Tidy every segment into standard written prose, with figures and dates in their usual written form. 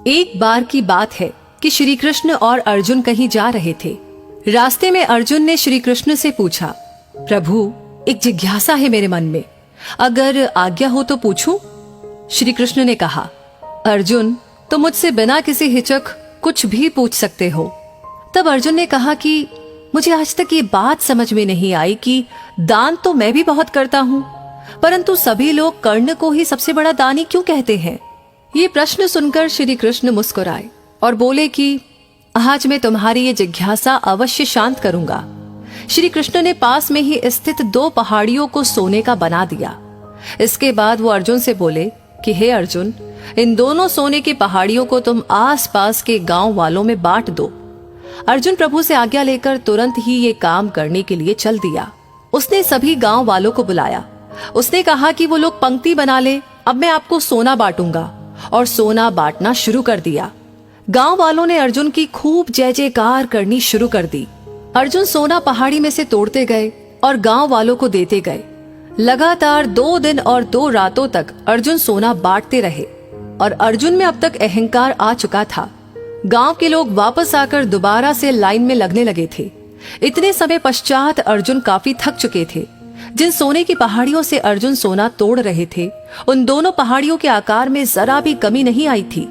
एक बार की बात है कि श्री कृष्ण और अर्जुन कहीं जा रहे थे। रास्ते में अर्जुन ने श्री कृष्ण से पूछा, प्रभु, एक जिज्ञासा है मेरे मन में, अगर आज्ञा हो तो पूछूं? श्री कृष्ण ने कहा, अर्जुन, तुम मुझसे बिना किसी हिचक कुछ भी पूछ सकते हो। तब अर्जुन ने कहा कि मुझे आज तक ये बात समझ में नहीं आई कि दान तो मैं भी बहुत करता हूँ, परंतु सभी लोग कर्ण को ही सबसे बड़ा दानी क्यों कहते हैं? ये प्रश्न सुनकर श्री कृष्ण मुस्कुराए और बोले कि आज मैं तुम्हारी ये जिज्ञासा अवश्य शांत करूंगा। श्री कृष्ण ने पास में ही स्थित 2 पहाड़ियों को सोने का बना दिया। इसके बाद वो अर्जुन से बोले कि हे अर्जुन, इन दोनों सोने की पहाड़ियों को तुम आसपास के गांव वालों में बांट दो। अर्जुन प्रभु से आज्ञा लेकर तुरंत ही ये काम करने के लिए चल दिया। उसने सभी गांव वालों को बुलाया। उसने कहा कि वो लोग पंक्ति बना ले, अब मैं आपको सोना बांटूंगा, और सोना बांटना शुरू कर दिया। गांव वालों ने अर्जुन की खूब जय जयकार करनी शुरू कर दी। अर्जुन सोना पहाड़ी में से तोड़ते गए और गांव वालों को देते गए। लगातार 2 दिन और 2 रातों तक अर्जुन सोना बांटते रहे और अर्जुन में अब तक अहंकार आ चुका था। गांव के लोग वापस आकर दोबारा से लाइन में लगने लगे थे। इतने समय पश्चात अर्जुन काफी थक चुके थे। जिन सोने की पहाड़ियों से अर्जुन सोना तोड़ रहे थे, उन दोनों पहाड़ियों के आकार में जरा भी कमी नहीं आई थी।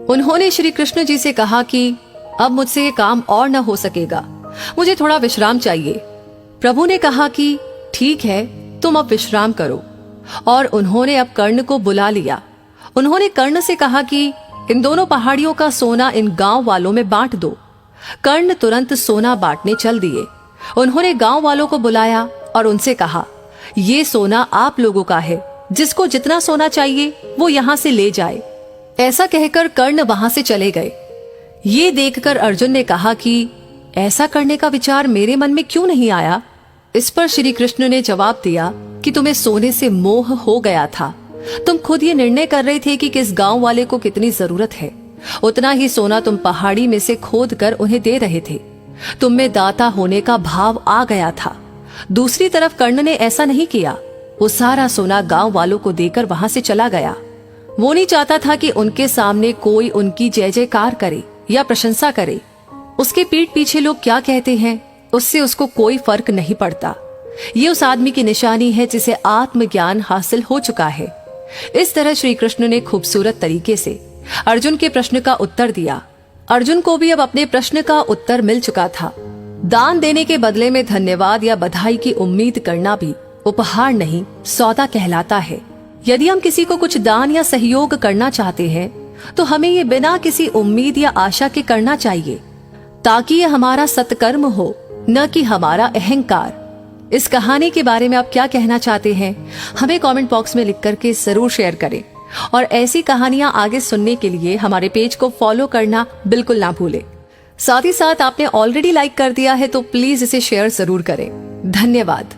उन्होंने श्री कृष्ण जी से कहा कि अब मुझसे ये काम और न हो सकेगा, मुझे थोड़ा विश्राम चाहिए। प्रभु ने कहा कि ठीक है, तुम अब विश्राम करो, और उन्होंने अब कर्ण को बुला लिया। उन्होंने कर्ण से कहा कि इन दोनों पहाड़ियों का सोना इन गांव वालों में बांट दो। कर्ण तुरंत सोना बांटने चल दिए। उन्होंने गांव वालों को बुलाया और उनसे कहा, ये सोना आप लोगों का है, जिसको जितना सोना चाहिए वो यहाँ से ले जाए। ऐसा कहकर कर्ण वहां से चले गए। ये देखकर अर्जुन ने कहा कि ऐसा करने का विचार मेरे मन में क्यों नहीं आया? इस पर श्री कृष्ण ने जवाब दिया कि तुम्हें सोने से मोह हो गया था। तुम खुद ये निर्णय कर रहे थे कि किस गांव वाले को कितनी जरूरत है, उतना ही सोना तुम पहाड़ी में से खोद कर उन्हें दे रहे थे। तुम में दाता होने का भाव आ गया था। दूसरी तरफ कर्ण ने ऐसा नहीं किया। वो सारा सोना गांव वालों को देकर वहां से चला गया। वो नहीं चाहता था कि उनके सामने कोई उनकी जय जयकार करे या प्रशंसा करे। उसके पीठ पीछे लोग क्या कहते हैं, उससे उसको कोई फर्क नहीं पड़ता। ये उस आदमी की निशानी है जिसे आत्मज्ञान हासिल हो चुका है। इस तरह श्री कृष्ण ने खूबसूरत तरीके से अर्जुन के प्रश्न का उत्तर दिया। अर्जुन को भी अब अपने प्रश्न का उत्तर मिल चुका था। दान देने के बदले में धन्यवाद या बधाई की उम्मीद करना भी उपहार नहीं, सौदा कहलाता है। यदि हम किसी को कुछ दान या सहयोग करना चाहते हैं तो हमें ये बिना किसी उम्मीद या आशा के करना चाहिए, ताकि ये हमारा सत्कर्म हो, न कि हमारा अहंकार। इस कहानी के बारे में आप क्या कहना चाहते हैं, हमें कमेंट बॉक्स में लिख करके जरूर शेयर करें। और ऐसी कहानियां आगे सुनने के लिए हमारे पेज को फॉलो करना बिल्कुल ना भूलें। साथ ही साथ आपने ऑलरेडी लाइक कर दिया है तो प्लीज इसे शेयर जरूर करें। धन्यवाद।